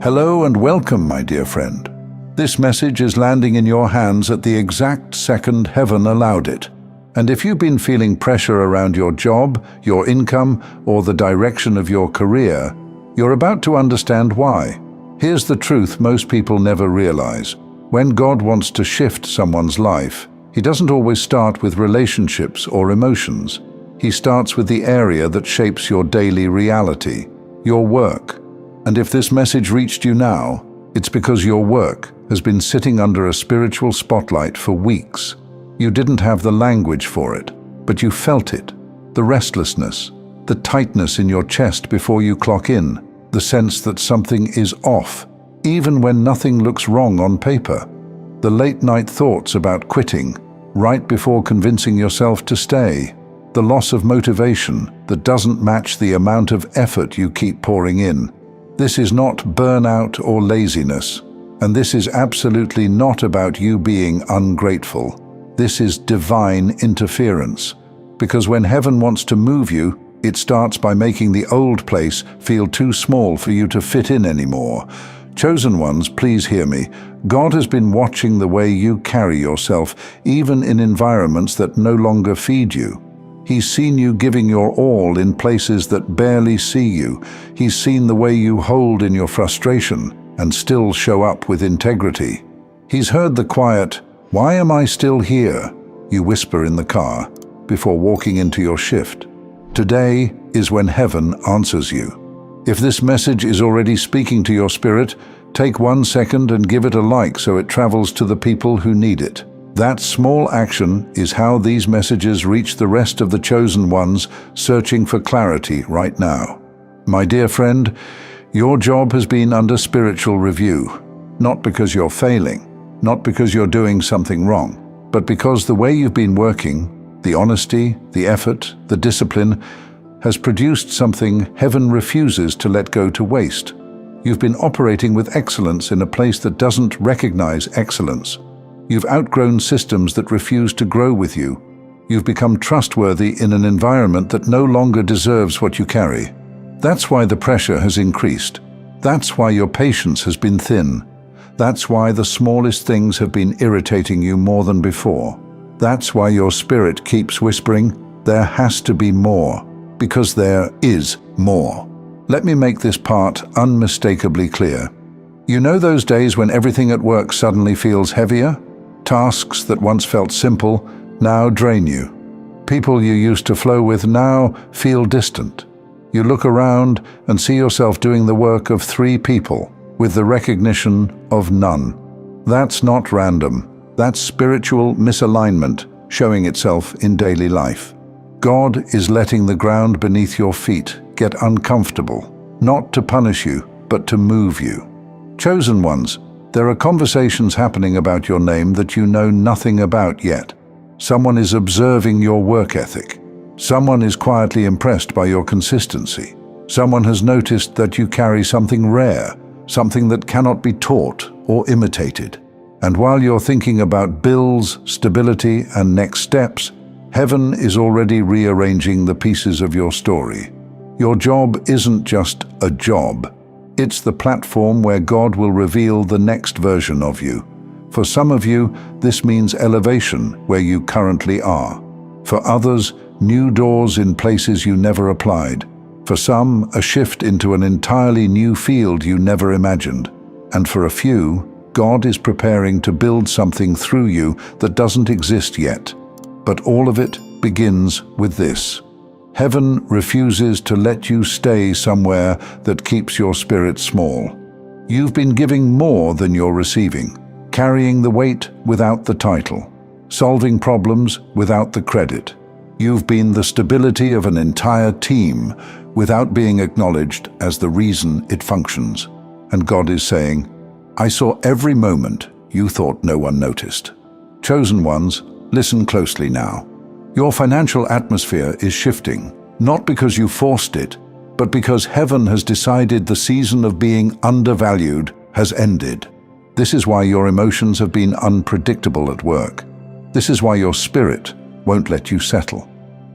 Hello and welcome, my dear friend. This message is landing in your hands at the exact second heaven allowed it. And if you've been feeling pressure around your job, your income, or the direction of your career, you're about to understand why. Here's the truth most people never realize. When God wants to shift someone's life, He doesn't always start with relationships or emotions. He starts with the area that shapes your daily reality, your work. And if this message reached you now, it's because your work has been sitting under a spiritual spotlight for weeks. You didn't have the language for it, but you felt it. The restlessness, the tightness in your chest before you clock in, the sense that something is off, even when nothing looks wrong on paper. The late-night thoughts about quitting, right before convincing yourself to stay. The loss of motivation that doesn't match the amount of effort you keep pouring in. This is not burnout or laziness, and this is absolutely not about you being ungrateful. This is divine interference, because when heaven wants to move you, it starts by making the old place feel too small for you to fit in anymore. Chosen ones, please hear me. God has been watching the way you carry yourself, even in environments that no longer feed you. He's seen you giving your all in places that barely see you. He's seen the way you hold in your frustration and still show up with integrity. He's heard the quiet, "Why am I still here?" you whisper in the car before walking into your shift. Today is when heaven answers you. If this message is already speaking to your spirit, take 1 second and give it a like so it travels to the people who need it. That small action is how these messages reach the rest of the chosen ones searching for clarity right now. My dear friend, your job has been under spiritual review, not because you're failing, not because you're doing something wrong, but because the way you've been working, the honesty, the effort, the discipline, has produced something heaven refuses to let go to waste. You've been operating with excellence in a place that doesn't recognize excellence. You've outgrown systems that refuse to grow with you. You've become trustworthy in an environment that no longer deserves what you carry. That's why the pressure has increased. That's why your patience has been thin. That's why the smallest things have been irritating you more than before. That's why your spirit keeps whispering, there has to be more, because there is more. Let me make this part unmistakably clear. You know those days when everything at work suddenly feels heavier? Tasks that once felt simple now drain you. People you used to flow with now feel distant. You look around and see yourself doing the work of 3 people with the recognition of none. That's not random. That's spiritual misalignment showing itself in daily life. God is letting the ground beneath your feet get uncomfortable, not to punish you, but to move you. Chosen ones, there are conversations happening about your name that you know nothing about yet. Someone is observing your work ethic. Someone is quietly impressed by your consistency. Someone has noticed that you carry something rare, something that cannot be taught or imitated. And while you're thinking about bills, stability, and next steps, heaven is already rearranging the pieces of your story. Your job isn't just a job. It's the platform where God will reveal the next version of you. For some of you, this means elevation where you currently are. For others, new doors in places you never applied. For some, a shift into an entirely new field you never imagined. And for a few, God is preparing to build something through you that doesn't exist yet. But all of it begins with this. Heaven refuses to let you stay somewhere that keeps your spirit small. You've been giving more than you're receiving, carrying the weight without the title, solving problems without the credit. You've been the stability of an entire team without being acknowledged as the reason it functions. And God is saying, I saw every moment you thought no one noticed. Chosen ones, listen closely now. Your financial atmosphere is shifting, not because you forced it, but because heaven has decided the season of being undervalued has ended. This is why your emotions have been unpredictable at work. This is why your spirit won't let you settle.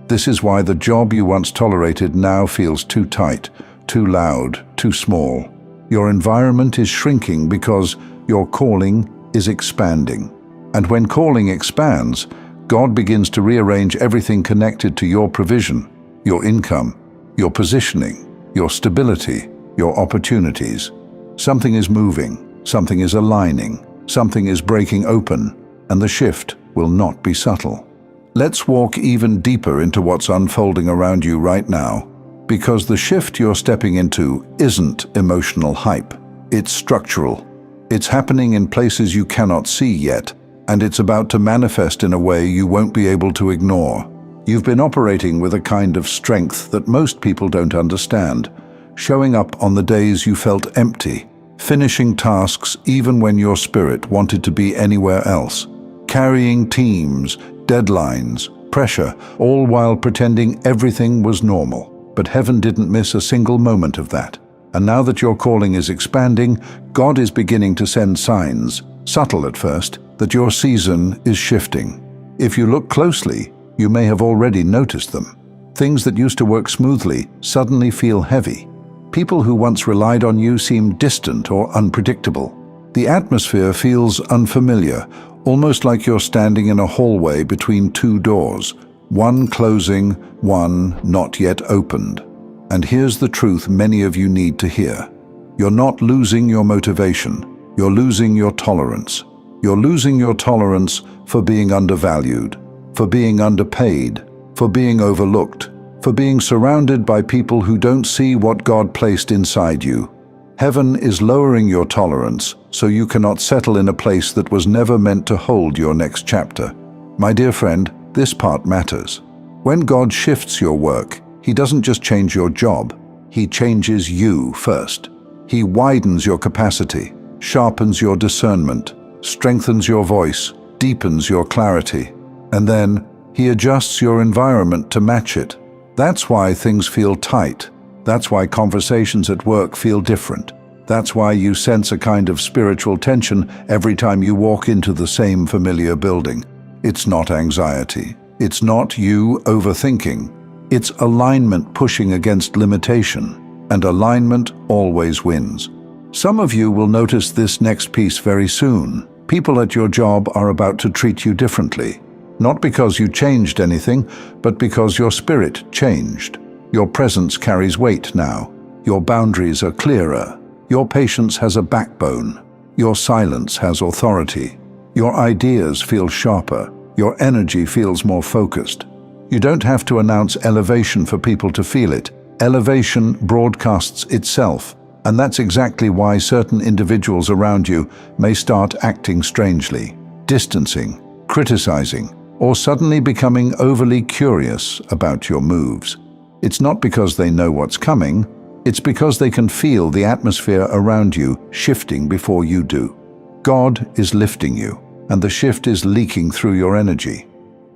This is why the job you once tolerated now feels too tight, too loud, too small. Your environment is shrinking because your calling is expanding. And when calling expands, God begins to rearrange everything connected to your provision, your income, your positioning, your stability, your opportunities. Something is moving, something is aligning, something is breaking open, and the shift will not be subtle. Let's walk even deeper into what's unfolding around you right now, because the shift you're stepping into isn't emotional hype. It's structural. It's happening in places you cannot see yet, and it's about to manifest in a way you won't be able to ignore. You've been operating with a kind of strength that most people don't understand, showing up on the days you felt empty, finishing tasks even when your spirit wanted to be anywhere else, carrying teams, deadlines, pressure, all while pretending everything was normal. But heaven didn't miss a single moment of that. And now that your calling is expanding, God is beginning to send signs, subtle at first, that your season is shifting. If you look closely, you may have already noticed them. Things that used to work smoothly suddenly feel heavy. People who once relied on you seem distant or unpredictable. The atmosphere feels unfamiliar, almost like you're standing in a hallway between two doors, one closing, one not yet opened. And here's the truth many of you need to hear. You're not losing your motivation, you're losing your tolerance. You're losing your tolerance for being undervalued, for being underpaid, for being overlooked, for being surrounded by people who don't see what God placed inside you. Heaven is lowering your tolerance so you cannot settle in a place that was never meant to hold your next chapter. My dear friend, this part matters. When God shifts your work, He doesn't just change your job, He changes you first. He widens your capacity, sharpens your discernment, strengthens your voice, deepens your clarity, and then He adjusts your environment to match it. That's why things feel tight. That's why conversations at work feel different. That's why you sense a kind of spiritual tension every time you walk into the same familiar building. It's not anxiety. It's not you overthinking. It's alignment pushing against limitation, and alignment always wins. Some of you will notice this next piece very soon. People at your job are about to treat you differently. Not because you changed anything, but because your spirit changed. Your presence carries weight now. Your boundaries are clearer. Your patience has a backbone. Your silence has authority. Your ideas feel sharper. Your energy feels more focused. You don't have to announce elevation for people to feel it. Elevation broadcasts itself. And that's exactly why certain individuals around you may start acting strangely, distancing, criticizing, or suddenly becoming overly curious about your moves. It's not because they know what's coming, it's because they can feel the atmosphere around you shifting before you do. God is lifting you, and the shift is leaking through your energy.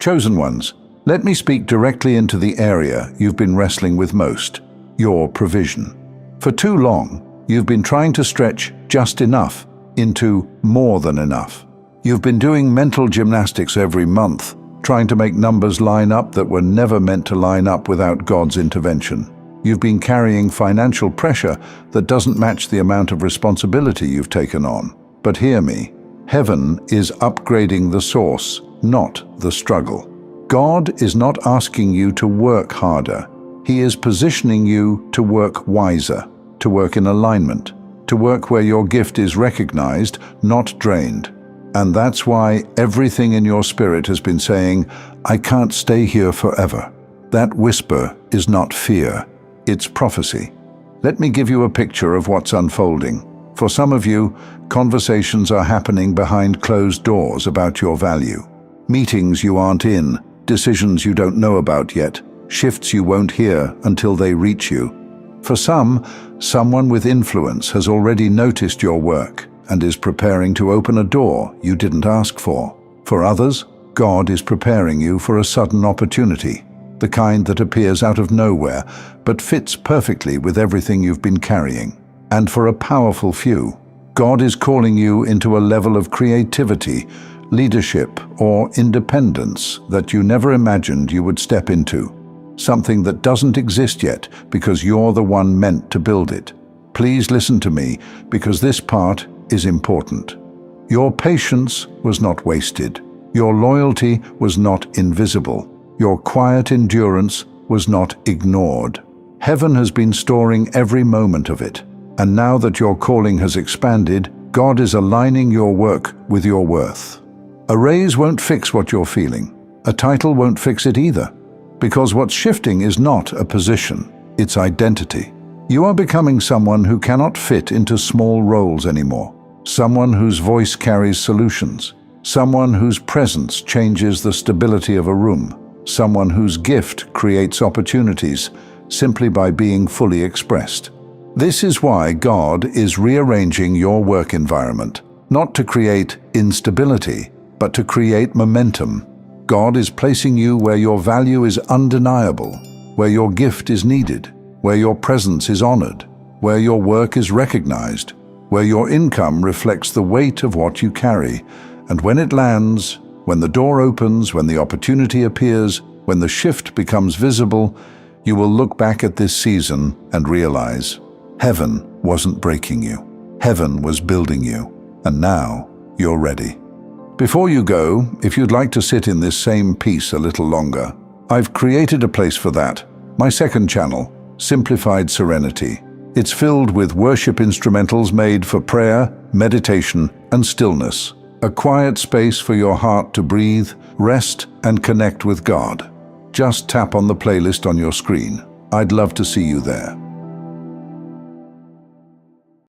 Chosen ones, let me speak directly into the area you've been wrestling with most, your provision. For too long, you've been trying to stretch just enough into more than enough. You've been doing mental gymnastics every month, trying to make numbers line up that were never meant to line up without God's intervention. You've been carrying financial pressure that doesn't match the amount of responsibility you've taken on. But hear me, heaven is upgrading the source, not the struggle. God is not asking you to work harder. He is positioning you to work wiser, to work in alignment, to work where your gift is recognized, not drained. And that's why everything in your spirit has been saying, I can't stay here forever. That whisper is not fear, it's prophecy. Let me give you a picture of what's unfolding. For some of you, conversations are happening behind closed doors about your value. Meetings you aren't in, decisions you don't know about yet, shifts you won't hear until they reach you. For some, someone with influence has already noticed your work and is preparing to open a door you didn't ask for. For others, God is preparing you for a sudden opportunity, the kind that appears out of nowhere but fits perfectly with everything you've been carrying. And for a powerful few, God is calling you into a level of creativity, leadership, or independence that you never imagined you would step into. Something that doesn't exist yet because you're the one meant to build it. please listen to me, because this part is important. Your patience was not wasted. Your loyalty was not invisible. Your quiet endurance was not ignored. Heaven has been storing every moment of it. And now that your calling has expanded, God is aligning your work with your worth. A raise won't fix what you're feeling. A title won't fix it either. Because what's shifting is not a position, it's identity. You are becoming someone who cannot fit into small roles anymore. Someone whose voice carries solutions. Someone whose presence changes the stability of a room. Someone whose gift creates opportunities simply by being fully expressed. This is why God is rearranging your work environment, not to create instability, but to create momentum. God is placing you where your value is undeniable, where your gift is needed, where your presence is honored, where your work is recognized, where your income reflects the weight of what you carry. And when it lands, when the door opens, when the opportunity appears, when the shift becomes visible, you will look back at this season and realize, heaven wasn't breaking you. Heaven was building you. And now you're ready. Before you go, if you'd like to sit in this same peace a little longer, I've created a place for that. My second channel, Simplified Serenity. It's filled with worship instrumentals made for prayer, meditation, and stillness. A quiet space for your heart to breathe, rest, and connect with God. Just tap on the playlist on your screen. I'd love to see you there.